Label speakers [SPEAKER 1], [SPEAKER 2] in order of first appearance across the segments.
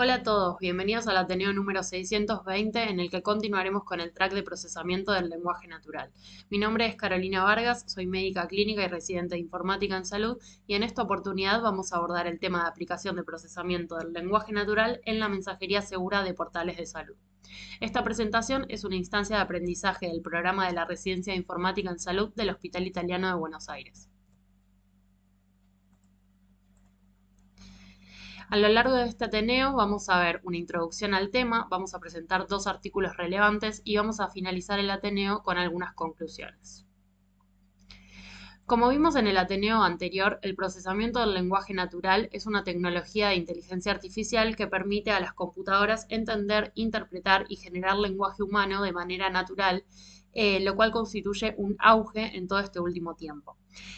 [SPEAKER 1] Hola a todos, bienvenidos al Ateneo número 620 en el que continuaremos con el track de procesamiento del lenguaje natural. Mi nombre es Carolina Vargas, soy médica clínica y residente de informática en salud y en esta oportunidad vamos a abordar el tema de aplicación de procesamiento del lenguaje natural en la mensajería segura de portales de salud. Esta presentación es una instancia de aprendizaje del programa de la Residencia de Informática en Salud del Hospital Italiano de Buenos Aires. A lo largo de este Ateneo vamos a ver una introducción al tema, vamos a presentar dos artículos relevantes y vamos a finalizar el Ateneo con algunas conclusiones. Como vimos en el Ateneo anterior, el procesamiento del lenguaje natural es una tecnología de inteligencia artificial que permite a las computadoras entender, interpretar y generar lenguaje humano de manera natural, lo cual constituye un auge en todo este último tiempo.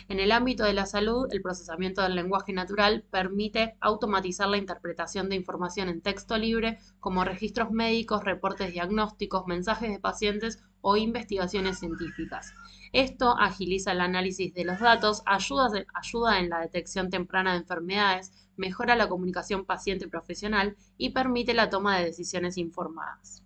[SPEAKER 1] En el ámbito de la salud, el procesamiento del lenguaje natural permite automatizar la interpretación de información en texto libre, como registros médicos, reportes diagnósticos, mensajes de pacientes o investigaciones científicas. Esto agiliza el análisis de los datos, ayuda en la detección temprana de enfermedades, mejora la comunicación paciente-profesional y permite la toma de decisiones informadas.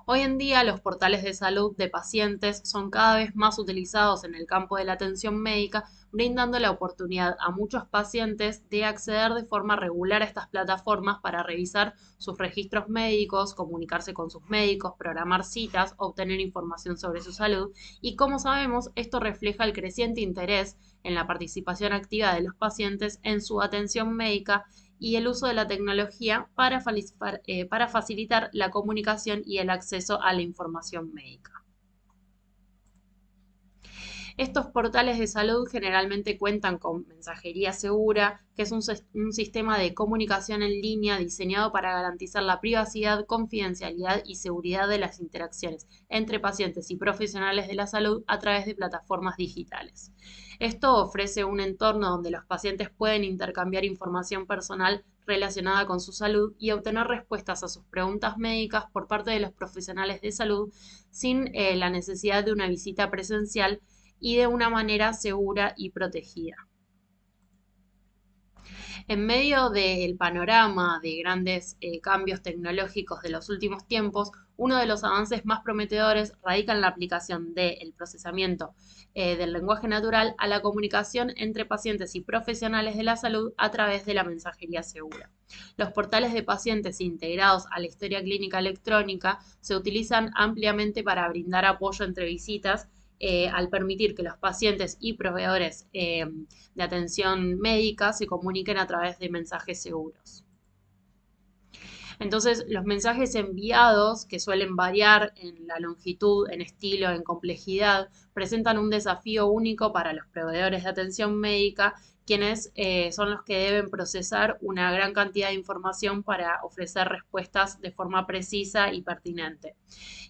[SPEAKER 1] Hoy en día los portales de salud de pacientes son cada vez más utilizados en el campo de la atención médica, brindando la oportunidad a muchos pacientes de acceder de forma regular a estas plataformas para revisar sus registros médicos, comunicarse con sus médicos, programar citas, obtener información sobre su salud y, como sabemos, esto refleja el creciente interés en la participación activa de los pacientes en su atención médica y el uso de la tecnología para facilitar la comunicación y el acceso a la información médica. Estos portales de salud generalmente cuentan con mensajería segura, que es un sistema de comunicación en línea diseñado para garantizar la privacidad, confidencialidad y seguridad de las interacciones entre pacientes y profesionales de la salud a través de plataformas digitales. Esto ofrece un entorno donde los pacientes pueden intercambiar información personal relacionada con su salud y obtener respuestas a sus preguntas médicas por parte de los profesionales de salud sin la necesidad de una visita presencial y de una manera segura y protegida. En medio del panorama de grandes cambios tecnológicos de los últimos tiempos, uno de los avances más prometedores radica en la aplicación del procesamiento del lenguaje natural a la comunicación entre pacientes y profesionales de la salud a través de la mensajería segura. Los portales de pacientes integrados a la historia clínica electrónica se utilizan ampliamente para brindar apoyo entre visitas al permitir que los pacientes y proveedores de atención médica se comuniquen a través de mensajes seguros. Entonces, los mensajes enviados, que suelen variar en la longitud, en estilo, en complejidad, presentan un desafío único para los proveedores de atención médica, quienes son los que deben procesar una gran cantidad de información para ofrecer respuestas de forma precisa y pertinente.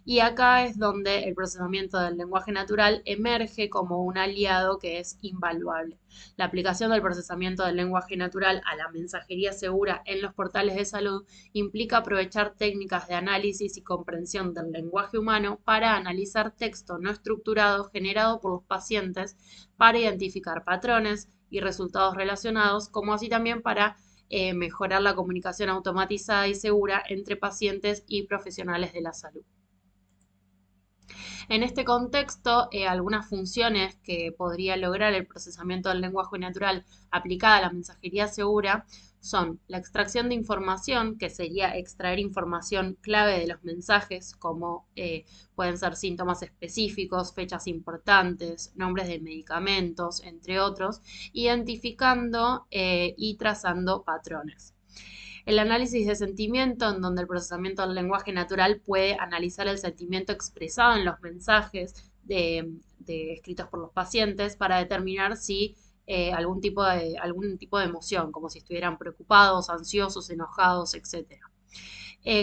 [SPEAKER 1] Y acá es donde el procesamiento del lenguaje natural emerge como un aliado que es invaluable. La aplicación del procesamiento del lenguaje natural a la mensajería segura en los portales de salud implica aprovechar técnicas de análisis y comprensión del lenguaje humano para analizar texto no estructurado generado por los pacientes para identificar patrones y resultados relacionados, como así también para mejorar la comunicación automatizada y segura entre pacientes y profesionales de la salud. En este contexto, algunas funciones que podría lograr el procesamiento del lenguaje natural aplicada a la mensajería segura son la extracción de información, que sería extraer información clave de los mensajes, como pueden ser síntomas específicos, fechas importantes, nombres de medicamentos, entre otros, identificando y trazando patrones. El análisis de sentimiento, en donde el procesamiento del lenguaje natural puede analizar el sentimiento expresado en los mensajes escritos por los pacientes para determinar si algún tipo de emoción, como si estuvieran preocupados, ansiosos, enojados, etc.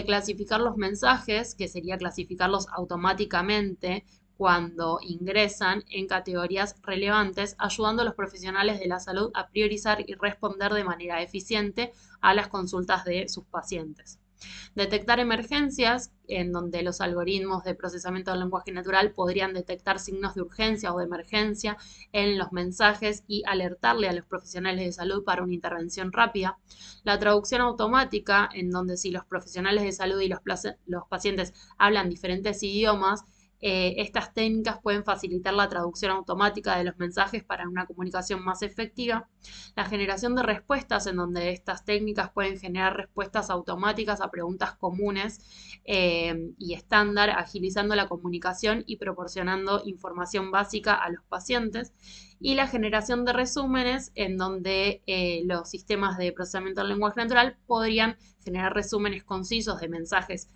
[SPEAKER 1] Clasificar los mensajes, que sería clasificarlos automáticamente cuando ingresan en categorías relevantes, ayudando a los profesionales de la salud a priorizar y responder de manera eficiente a las consultas de sus pacientes. Detectar emergencias, en donde los algoritmos de procesamiento del lenguaje natural podrían detectar signos de urgencia o de emergencia en los mensajes y alertarle a los profesionales de salud para una intervención rápida. La traducción automática, en donde si los profesionales de salud y los pacientes hablan diferentes idiomas, estas técnicas pueden facilitar la traducción automática de los mensajes para una comunicación más efectiva. La generación de respuestas, en donde estas técnicas pueden generar respuestas automáticas a preguntas comunes y estándar, agilizando la comunicación y proporcionando información básica a los pacientes. Y la generación de resúmenes, en donde los sistemas de procesamiento del lenguaje natural podrían generar resúmenes concisos de mensajes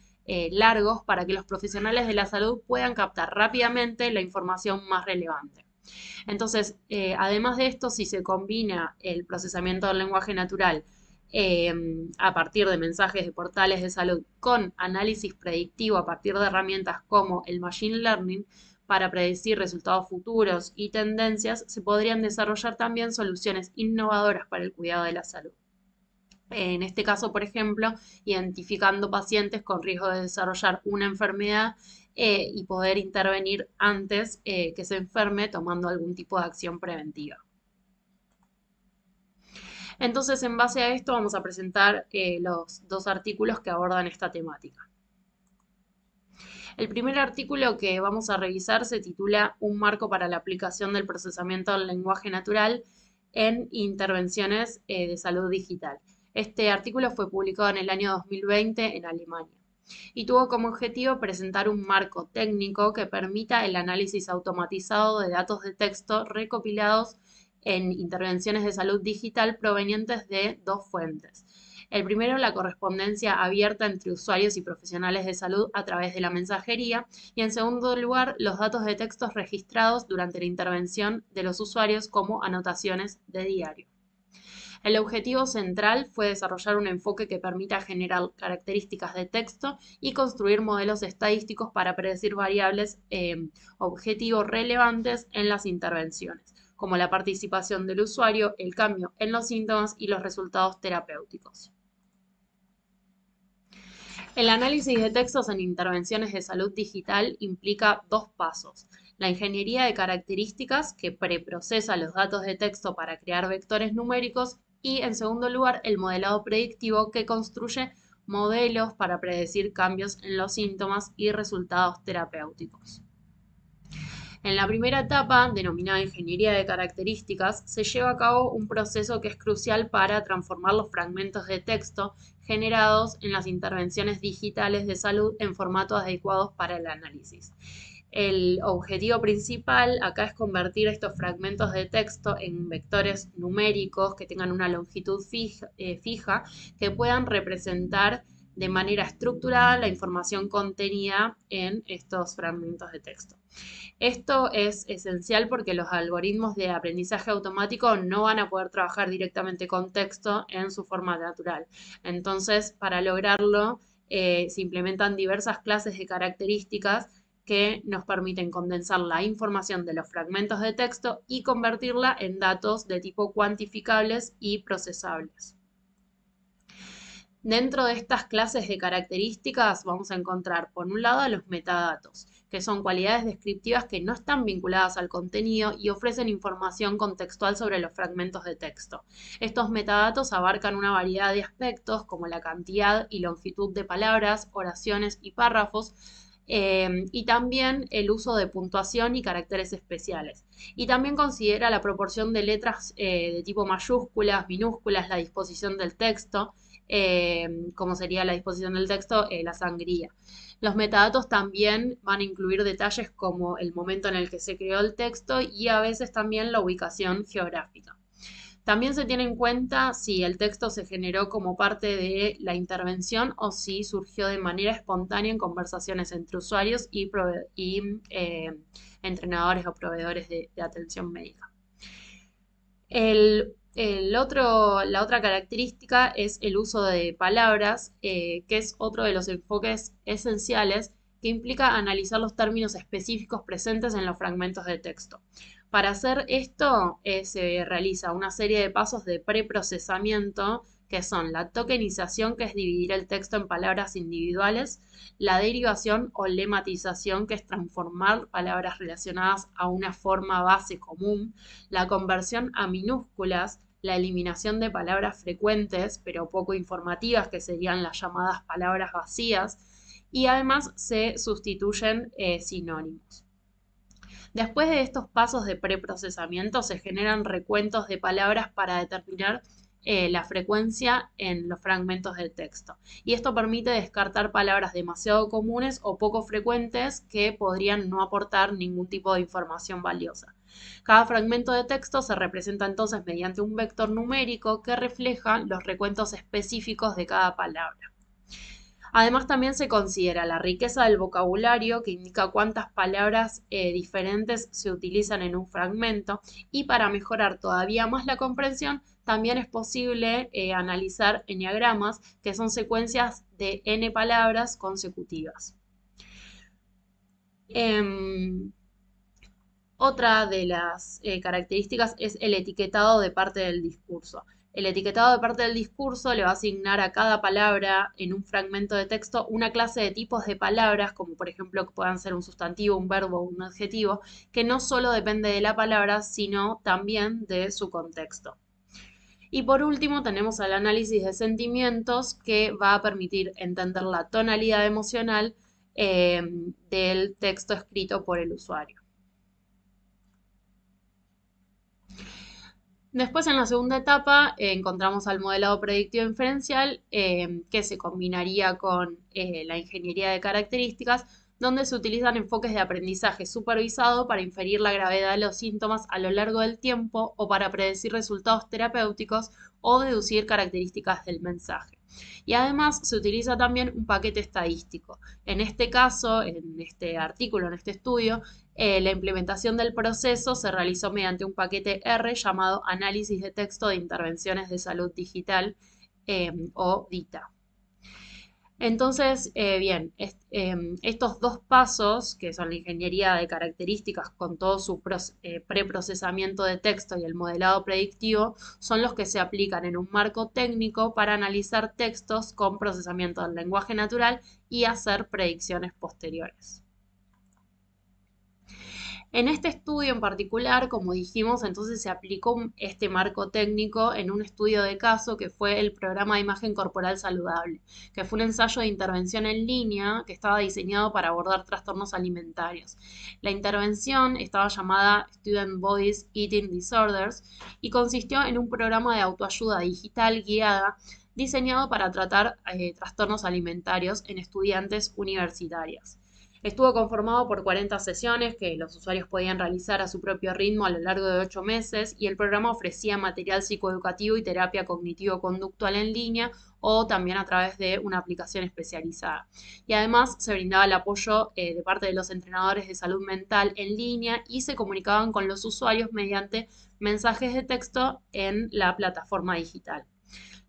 [SPEAKER 1] largos para que los profesionales de la salud puedan captar rápidamente la información más relevante. Entonces, además de esto, si se combina el procesamiento del lenguaje natural a partir de mensajes de portales de salud con análisis predictivo a partir de herramientas como el Machine Learning para predecir resultados futuros y tendencias, se podrían desarrollar también soluciones innovadoras para el cuidado de la salud. En este caso, por ejemplo, identificando pacientes con riesgo de desarrollar una enfermedad y poder intervenir antes que se enferme tomando algún tipo de acción preventiva. Entonces, en base a esto, vamos a presentar los dos artículos que abordan esta temática. El primer artículo que vamos a revisar se titula Un marco para la aplicación del procesamiento del lenguaje natural en intervenciones de salud digital. Este artículo fue publicado en el año 2020 en Alemania y tuvo como objetivo presentar un marco técnico que permita el análisis automatizado de datos de texto recopilados en intervenciones de salud digital provenientes de dos fuentes. El primero, la correspondencia abierta entre usuarios y profesionales de salud a través de la mensajería. Y en segundo lugar, los datos de textos registrados durante la intervención de los usuarios como anotaciones de diario. El objetivo central fue desarrollar un enfoque que permita generar características de texto y construir modelos estadísticos para predecir variables objetivos relevantes en las intervenciones, como la participación del usuario, el cambio en los síntomas y los resultados terapéuticos. El análisis de textos en intervenciones de salud digital implica dos pasos. La ingeniería de características, que preprocesa los datos de texto para crear vectores numéricos, y en segundo lugar, el modelado predictivo, que construye modelos para predecir cambios en los síntomas y resultados terapéuticos. En la primera etapa, denominada ingeniería de características, se lleva a cabo un proceso que es crucial para transformar los fragmentos de texto generados en las intervenciones digitales de salud en formatos adecuados para el análisis. El objetivo principal acá es convertir estos fragmentos de texto en vectores numéricos que tengan una longitud fija, que puedan representar de manera estructurada la información contenida en estos fragmentos de texto. Esto es esencial porque los algoritmos de aprendizaje automático no van a poder trabajar directamente con texto en su forma natural. Entonces, para lograrlo, se implementan diversas clases de características que nos permiten condensar la información de los fragmentos de texto y convertirla en datos de tipo cuantificables y procesables. Dentro de estas clases de características vamos a encontrar, por un lado, a los metadatos, que son cualidades descriptivas que no están vinculadas al contenido y ofrecen información contextual sobre los fragmentos de texto. Estos metadatos abarcan una variedad de aspectos como la cantidad y longitud de palabras, oraciones y párrafos, y también el uso de puntuación y caracteres especiales. Y también considera la proporción de letras de tipo mayúsculas, minúsculas, la disposición del texto, como sería la disposición del texto, la sangría. Los metadatos también van a incluir detalles como el momento en el que se creó el texto y a veces también la ubicación geográfica. También se tiene en cuenta si el texto se generó como parte de la intervención o si surgió de manera espontánea en conversaciones entre usuarios y entrenadores o proveedores de atención médica. La otra característica es el uso de palabras, que es otro de los enfoques esenciales que implica analizar los términos específicos presentes en los fragmentos de texto. Para hacer esto se realiza una serie de pasos de preprocesamiento que son la tokenización, que es dividir el texto en palabras individuales, la derivación o lematización, que es transformar palabras relacionadas a una forma base común, la conversión a minúsculas, la eliminación de palabras frecuentes pero poco informativas, que serían las llamadas palabras vacías, y además se sustituyen sinónimos. Después de estos pasos de preprocesamiento se generan recuentos de palabras para determinar la frecuencia en los fragmentos del texto. Y esto permite descartar palabras demasiado comunes o poco frecuentes que podrían no aportar ningún tipo de información valiosa. Cada fragmento de texto se representa entonces mediante un vector numérico que refleja los recuentos específicos de cada palabra. Además, también se considera la riqueza del vocabulario, que indica cuántas palabras diferentes se utilizan en un fragmento, y para mejorar todavía más la comprensión, también es posible analizar eneagramas, que son secuencias de n palabras consecutivas. Otra de las características es el etiquetado de parte del discurso. El etiquetado de parte del discurso le va a asignar a cada palabra en un fragmento de texto una clase de tipos de palabras, como por ejemplo que puedan ser un sustantivo, un verbo o un adjetivo, que no solo depende de la palabra, sino también de su contexto. Y por último tenemos el análisis de sentimientos, que va a permitir entender la tonalidad emocional del texto escrito por el usuario. Después, en la segunda etapa, encontramos al modelado predictivo inferencial, que se combinaría con la ingeniería de características, donde se utilizan enfoques de aprendizaje supervisado para inferir la gravedad de los síntomas a lo largo del tiempo o para predecir resultados terapéuticos o deducir características del mensaje. Y además se utiliza también un paquete estadístico. En este caso, en este artículo, en este estudio, la implementación del proceso se realizó mediante un paquete R llamado Análisis de Texto de Intervenciones de Salud Digital, o DITA. Entonces, bien, estos dos pasos, que son la ingeniería de características con todo su preprocesamiento de texto y el modelado predictivo, son los que se aplican en un marco técnico para analizar textos con procesamiento del lenguaje natural y hacer predicciones posteriores. En este estudio en particular, como dijimos, entonces se aplicó este marco técnico en un estudio de caso que fue el programa de imagen corporal saludable, que fue un ensayo de intervención en línea que estaba diseñado para abordar trastornos alimentarios. La intervención estaba llamada Student Bodies Eating Disorders y consistió en un programa de autoayuda digital guiada diseñado para tratar trastornos alimentarios en estudiantes universitarias. Estuvo conformado por 40 sesiones que los usuarios podían realizar a su propio ritmo a lo largo de 8 meses, y el programa ofrecía material psicoeducativo y terapia cognitivo-conductual en línea o también a través de una aplicación especializada. Y además se brindaba el apoyo de parte de los entrenadores de salud mental en línea y se comunicaban con los usuarios mediante mensajes de texto en la plataforma digital.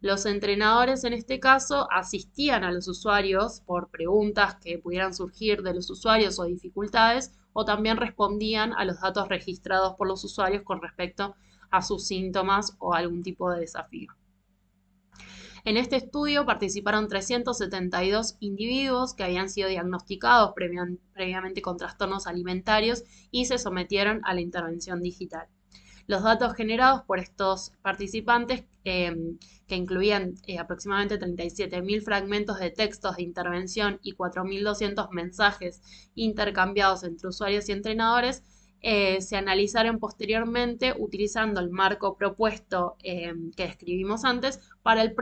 [SPEAKER 1] Los entrenadores en este caso asistían a los usuarios por preguntas que pudieran surgir de los usuarios o dificultades, o también respondían a los datos registrados por los usuarios con respecto a sus síntomas o algún tipo de desafío. En este estudio participaron 372 individuos que habían sido diagnosticados previamente con trastornos alimentarios y se sometieron a la intervención digital. Los datos generados por estos participantes, que incluían aproximadamente 37.000 fragmentos de textos de intervención y 4.200 mensajes intercambiados entre usuarios y entrenadores, se analizaron posteriormente utilizando el marco propuesto que describimos antes para el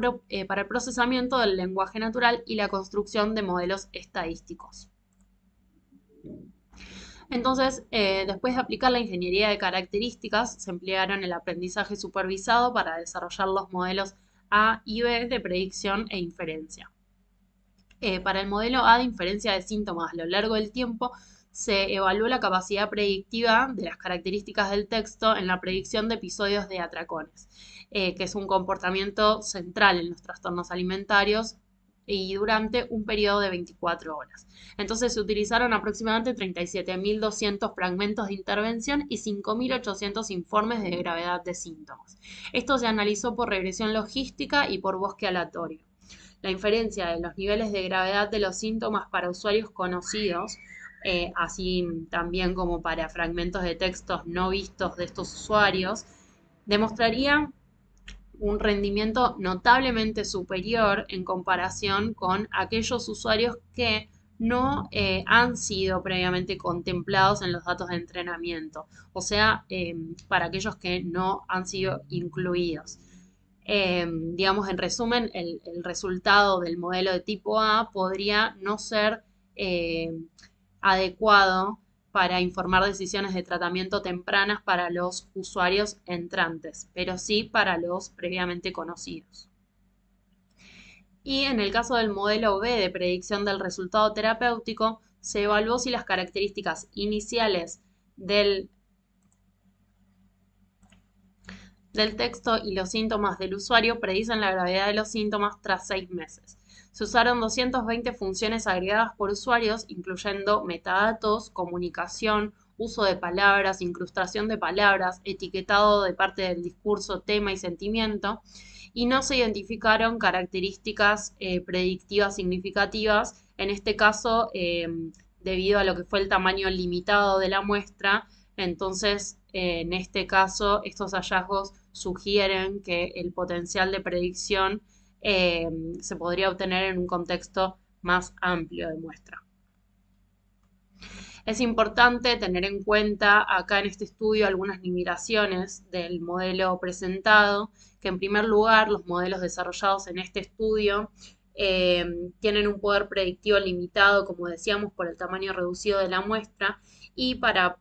[SPEAKER 1] procesamiento del lenguaje natural y la construcción de modelos estadísticos. Entonces, después de aplicar la ingeniería de características, se emplearon el aprendizaje supervisado para desarrollar los modelos A y B de predicción e inferencia. Para el modelo A de inferencia de síntomas a lo largo del tiempo, se evaluó la capacidad predictiva de las características del texto en la predicción de episodios de atracones, que es un comportamiento central en los trastornos alimentarios, y durante un periodo de 24 horas. Entonces se utilizaron aproximadamente 37.200 fragmentos de intervención y 5.800 informes de gravedad de síntomas. Esto se analizó por regresión logística y por bosque aleatorio. La inferencia de los niveles de gravedad de los síntomas para usuarios conocidos, así también como para fragmentos de textos no vistos de estos usuarios, demostraría un rendimiento notablemente superior en comparación con aquellos usuarios que no han sido previamente contemplados en los datos de entrenamiento, o sea, para aquellos que no han sido incluidos. Digamos, en resumen, el resultado del modelo de tipo A podría no ser adecuado para informar decisiones de tratamiento tempranas para los usuarios entrantes, pero sí para los previamente conocidos. Y en el caso del modelo B de predicción del resultado terapéutico, se evaluó si las características iniciales del texto y los síntomas del usuario predicen la gravedad de los síntomas tras 6 meses. Se usaron 220 funciones agregadas por usuarios, incluyendo metadatos, comunicación, uso de palabras, incrustación de palabras, etiquetado de parte del discurso, tema y sentimiento, y no se identificaron características predictivas significativas, en este caso debido a lo que fue el tamaño limitado de la muestra. Entonces, en este caso, estos hallazgos sugieren que el potencial de predicción se podría obtener en un contexto más amplio de muestra. Es importante tener en cuenta acá en este estudio algunas limitaciones del modelo presentado, que en primer lugar los modelos desarrollados en este estudio tienen un poder predictivo limitado, como decíamos, por el tamaño reducido de la muestra, y para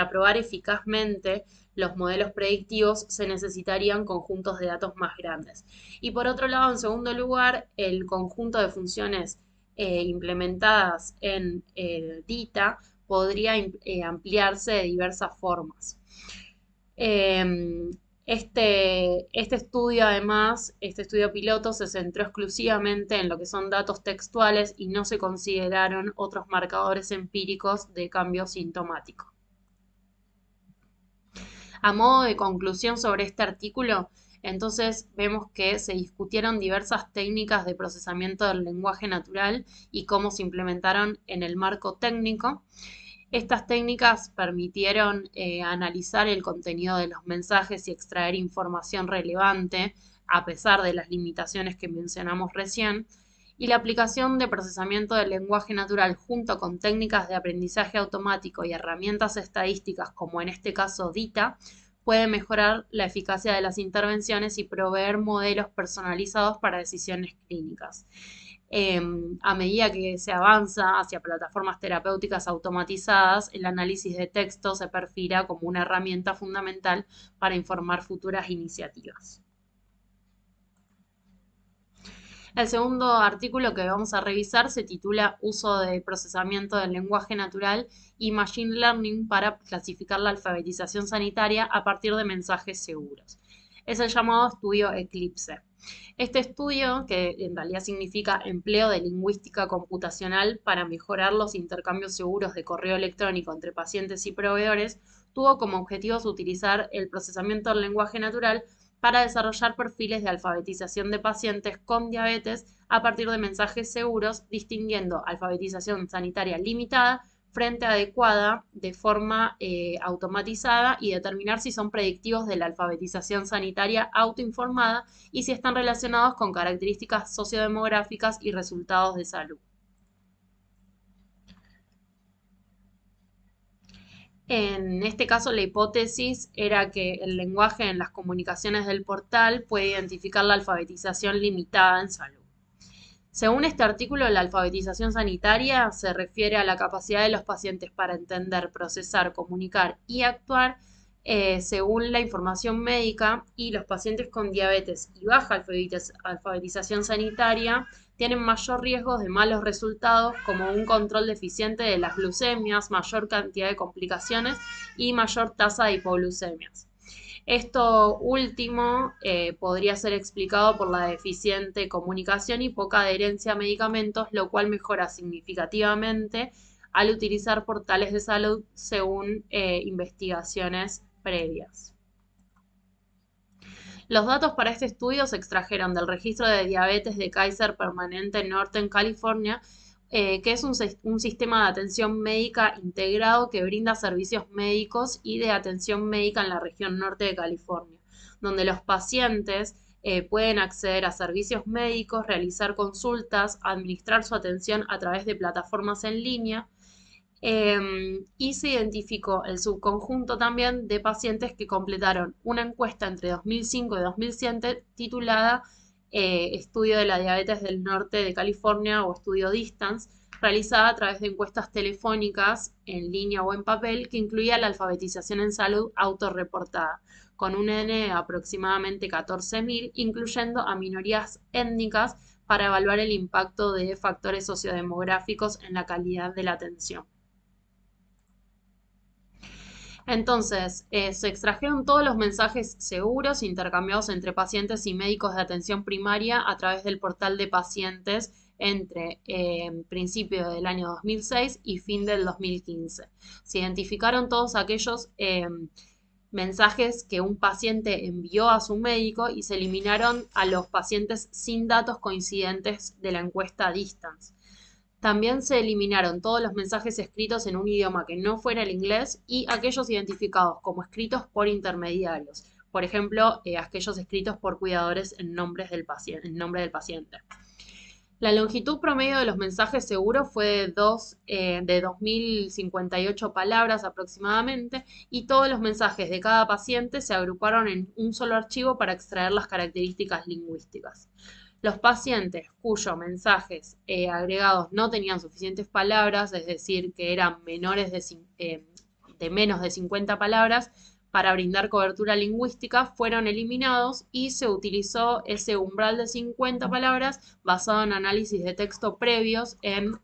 [SPEAKER 1] probar eficazmente los modelos predictivos se necesitarían conjuntos de datos más grandes. Y por otro lado, en segundo lugar, el conjunto de funciones implementadas en DITA podría ampliarse de diversas formas. Este estudio, además, este estudio piloto se centró exclusivamente en lo que son datos textuales y no se consideraron otros marcadores empíricos de cambio sintomático. A modo de conclusión sobre este artículo, entonces vemos que se discutieron diversas técnicas de procesamiento del lenguaje natural y cómo se implementaron en el marco técnico. Estas técnicas permitieron analizar el contenido de los mensajes y extraer información relevante, a pesar de las limitaciones que mencionamos recién, y la aplicación de procesamiento del lenguaje natural junto con técnicas de aprendizaje automático y herramientas estadísticas, como en este caso DITA, puede mejorar la eficacia de las intervenciones y proveer modelos personalizados para decisiones clínicas. A medida que se avanza hacia plataformas terapéuticas automatizadas, el análisis de texto se perfila como una herramienta fundamental para informar futuras iniciativas. El segundo artículo que vamos a revisar se titula Uso de procesamiento del lenguaje natural y Machine Learning para clasificar la alfabetización sanitaria a partir de mensajes seguros. Es el llamado estudio Eclipse. Este estudio, que en realidad significa empleo de lingüística computacional para mejorar los intercambios seguros de correo electrónico entre pacientes y proveedores, tuvo como objetivos utilizar el procesamiento del lenguaje natural para desarrollar perfiles de alfabetización de pacientes con diabetes a partir de mensajes seguros, distinguiendo alfabetización sanitaria limitada frente adecuada de forma automatizada y determinar si son predictivos de la alfabetización sanitaria autoinformada y si están relacionados con características sociodemográficas y resultados de salud. En este caso, la hipótesis era que el lenguaje en las comunicaciones del portal puede identificar la alfabetización limitada en salud. Según este artículo, la alfabetización sanitaria se refiere a la capacidad de los pacientes para entender, procesar, comunicar y actuar según la información médica, y los pacientes con diabetes y baja alfabetización sanitaria tienen mayor riesgo de malos resultados, como un control deficiente de las glucemias, mayor cantidad de complicaciones y mayor tasa de hipoglucemias. Esto último podría ser explicado por la deficiente comunicación y poca adherencia a medicamentos, lo cual mejora significativamente al utilizar portales de salud según investigaciones previas. Los datos para este estudio se extrajeron del registro de diabetes de Kaiser Permanente Northern California, que es un sistema de atención médica integrado que brinda servicios médicos y de atención médica en la región norte de California, donde los pacientes pueden acceder a servicios médicos, realizar consultas, administrar su atención a través de plataformas en línea, y se identificó el subconjunto también de pacientes que completaron una encuesta entre 2005 y 2007 titulada Estudio de la Diabetes del Norte de California o Estudio Distance, realizada a través de encuestas telefónicas en línea o en papel que incluía la alfabetización en salud autorreportada, con un N de aproximadamente 14.000, incluyendo a minorías étnicas para evaluar el impacto de factores sociodemográficos en la calidad de la atención. Entonces, se extrajeron todos los mensajes seguros intercambiados entre pacientes y médicos de atención primaria a través del portal de pacientes entre principio del año 2006 y fin del 2015. Se identificaron todos aquellos mensajes que un paciente envió a su médico y se eliminaron a los pacientes sin datos coincidentes de la encuesta Distance. También se eliminaron todos los mensajes escritos en un idioma que no fuera el inglés y aquellos identificados como escritos por intermediarios, por ejemplo, aquellos escritos por cuidadores en nombre del paciente. La longitud promedio de los mensajes seguros fue de 2058 palabras aproximadamente, y todos los mensajes de cada paciente se agruparon en un solo archivo para extraer las características lingüísticas. Los pacientes cuyos mensajes agregados no tenían suficientes palabras, es decir, que eran menores de menos de 50 palabras, para brindar cobertura lingüística, fueron eliminados y se utilizó ese umbral de 50 palabras basado en análisis de texto previos en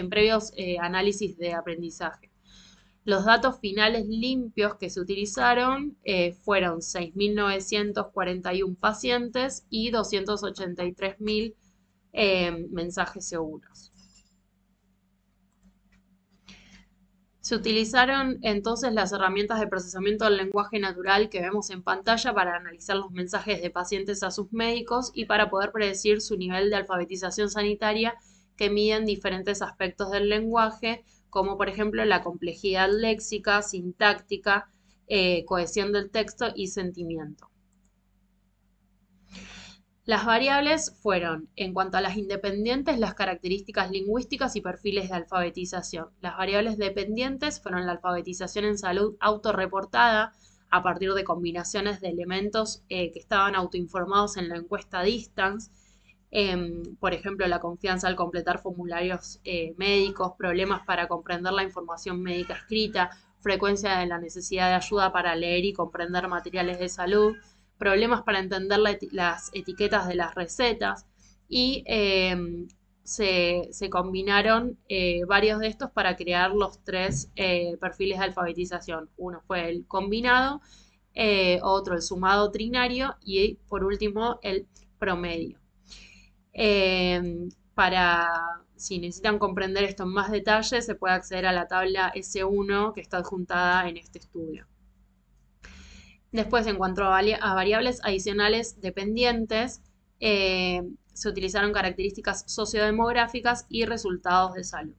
[SPEAKER 1] previos análisis de aprendizaje. Los datos finales limpios que se utilizaron fueron 6.941 pacientes y 283.000 mensajes seguros. Se utilizaron entonces las herramientas de procesamiento del lenguaje natural que vemos en pantalla para analizar los mensajes de pacientes a sus médicos y para poder predecir su nivel de alfabetización sanitaria, que miden diferentes aspectos del lenguaje, como por ejemplo la complejidad léxica, sintáctica, cohesión del texto y sentimiento. Las variables fueron, en cuanto a las independientes, las características lingüísticas y perfiles de alfabetización. Las variables dependientes fueron la alfabetización en salud autorreportada a partir de combinaciones de elementos que estaban autoinformados en la encuesta Distance, por ejemplo, la confianza al completar formularios médicos, problemas para comprender la información médica escrita, frecuencia de la necesidad de ayuda para leer y comprender materiales de salud, problemas para entender las etiquetas de las recetas, y se combinaron varios de estos para crear los tres perfiles de alfabetización. Uno fue el combinado, otro el sumado trinario y por último el promedio. Si necesitan comprender esto en más detalle, se puede acceder a la tabla S1 que está adjuntada en este estudio. Después, en cuanto a variables adicionales dependientes, se utilizaron características sociodemográficas y resultados de salud.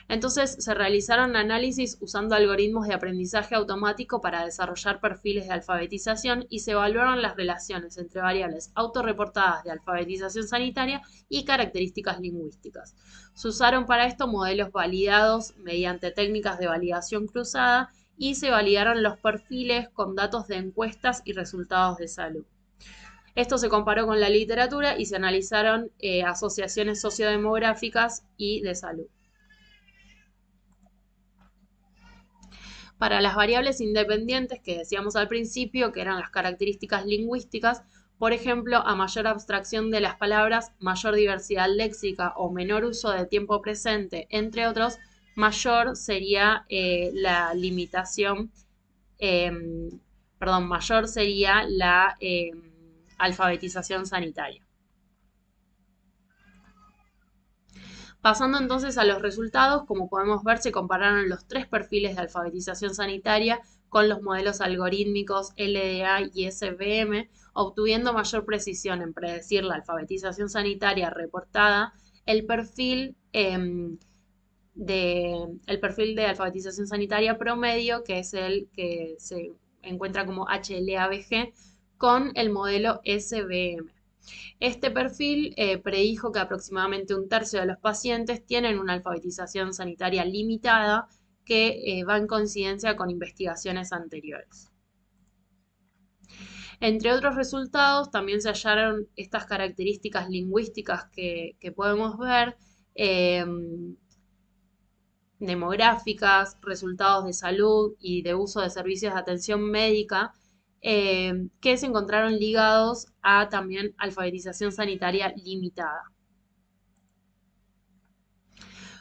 [SPEAKER 1] Entonces, se realizaron análisis usando algoritmos de aprendizaje automático para desarrollar perfiles de alfabetización y se evaluaron las relaciones entre variables autorreportadas de alfabetización sanitaria y características lingüísticas. Se usaron para esto modelos validados mediante técnicas de validación cruzada y se validaron los perfiles con datos de encuestas y resultados de salud. Esto se comparó con la literatura y se analizaron asociaciones sociodemográficas y de salud. Para las variables independientes que decíamos al principio, que eran las características lingüísticas, por ejemplo, a mayor abstracción de las palabras, mayor diversidad léxica o menor uso de tiempo presente, entre otros, mayor sería la limitación mayor sería la alfabetización sanitaria. Pasando entonces a los resultados, como podemos ver, se compararon los tres perfiles de alfabetización sanitaria con los modelos algorítmicos LDA y SVM, obteniendo mayor precisión en predecir la alfabetización sanitaria reportada. El perfil de alfabetización sanitaria promedio, que es el que se encuentra como HLA-BG, con el modelo SVM. Este perfil predijo que aproximadamente un tercio de los pacientes tienen una alfabetización sanitaria limitada que va en coincidencia con investigaciones anteriores. Entre otros resultados, también se hallaron estas características lingüísticas que podemos ver, demográficas, resultados de salud y de uso de servicios de atención médica, que se encontraron ligados a también alfabetización sanitaria limitada.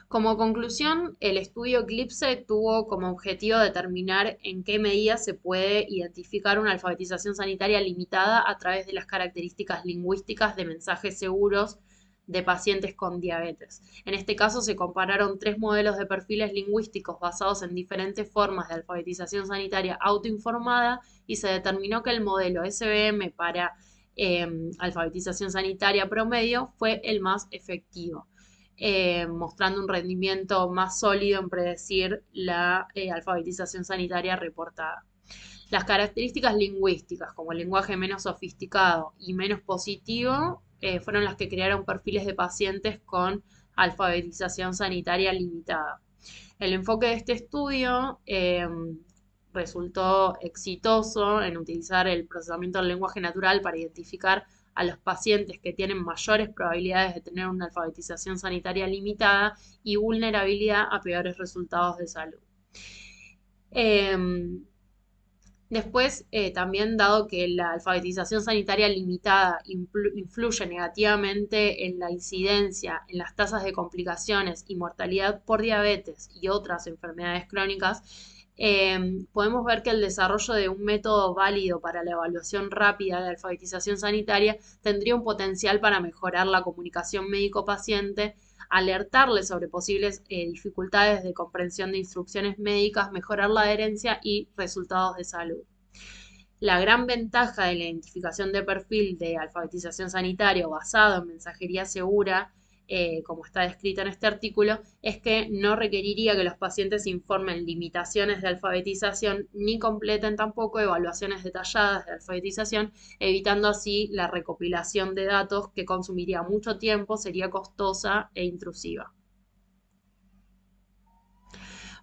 [SPEAKER 1] Como conclusión, el estudio Eclipse tuvo como objetivo determinar en qué medida se puede identificar una alfabetización sanitaria limitada a través de las características lingüísticas de mensajes seguros de pacientes con diabetes. En este caso se compararon tres modelos de perfiles lingüísticos basados en diferentes formas de alfabetización sanitaria autoinformada y se determinó que el modelo SVM para alfabetización sanitaria promedio fue el más efectivo. Mostrando un rendimiento más sólido en predecir la alfabetización sanitaria reportada. Las características lingüísticas, como el lenguaje menos sofisticado y menos positivo, fueron las que crearon perfiles de pacientes con alfabetización sanitaria limitada. El enfoque de este estudio resultó exitoso en utilizar el procesamiento del lenguaje natural para identificar a los pacientes que tienen mayores probabilidades de tener una alfabetización sanitaria limitada y vulnerabilidad a peores resultados de salud. Después, también dado que la alfabetización sanitaria limitada influye negativamente en la incidencia, en las tasas de complicaciones y mortalidad por diabetes y otras enfermedades crónicas, podemos ver que el desarrollo de un método válido para la evaluación rápida de alfabetización sanitaria tendría un potencial para mejorar la comunicación médico-paciente, alertarle sobre posibles dificultades de comprensión de instrucciones médicas, mejorar la adherencia y resultados de salud. La gran ventaja de la identificación de perfil de alfabetización sanitaria basado en mensajería segura, como está descrito en este artículo, es que no requeriría que los pacientes informen limitaciones de alfabetización ni completen tampoco evaluaciones detalladas de alfabetización, evitando así la recopilación de datos que consumiría mucho tiempo, sería costosa e intrusiva.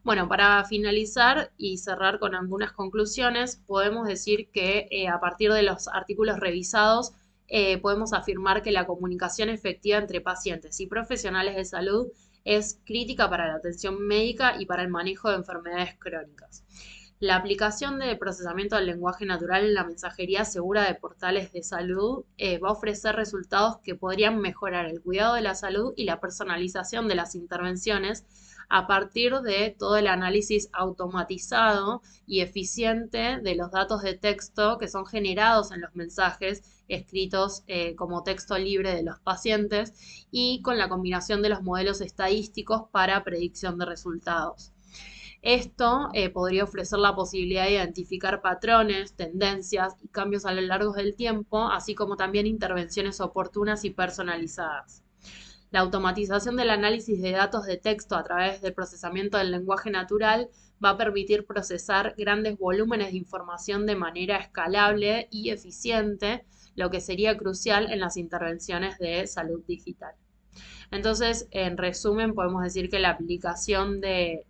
[SPEAKER 1] Bueno, para finalizar y cerrar con algunas conclusiones, podemos decir que a partir de los artículos revisados, podemos afirmar que la comunicación efectiva entre pacientes y profesionales de salud es crítica para la atención médica y para el manejo de enfermedades crónicas. La aplicación de procesamiento del lenguaje natural en la mensajería segura de portales de salud va a ofrecer resultados que podrían mejorar el cuidado de la salud y la personalización de las intervenciones a partir de todo el análisis automatizado y eficiente de los datos de texto que son generados en los mensajes escritos como texto libre de los pacientes y con la combinación de los modelos estadísticos para predicción de resultados. Esto podría ofrecer la posibilidad de identificar patrones, tendencias y cambios a lo largo del tiempo, así como también intervenciones oportunas y personalizadas. La automatización del análisis de datos de texto a través del procesamiento del lenguaje natural va a permitir procesar grandes volúmenes de información de manera escalable y eficiente, lo que sería crucial en las intervenciones de salud digital. Entonces, en resumen, podemos decir que la aplicación de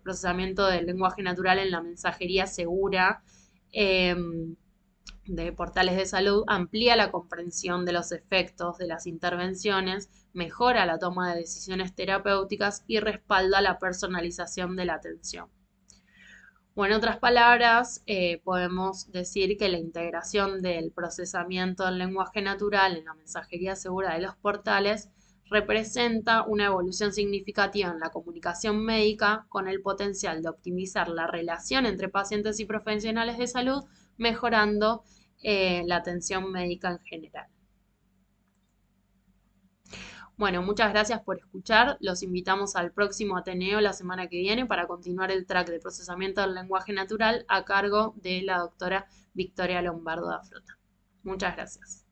[SPEAKER 1] procesamiento del lenguaje natural en la mensajería segura de portales de salud amplía la comprensión de los efectos de las intervenciones, mejora la toma de decisiones terapéuticas y respalda la personalización de la atención. O en otras palabras, podemos decir que la integración del procesamiento del lenguaje natural en la mensajería segura de los portales representa una evolución significativa en la comunicación médica con el potencial de optimizar la relación entre pacientes y profesionales de salud, mejorando la atención médica en general. Bueno, muchas gracias por escuchar. Los invitamos al próximo Ateneo la semana que viene para continuar el track de procesamiento del lenguaje natural a cargo de la doctora Victoria Lombardo da Frota. Muchas gracias.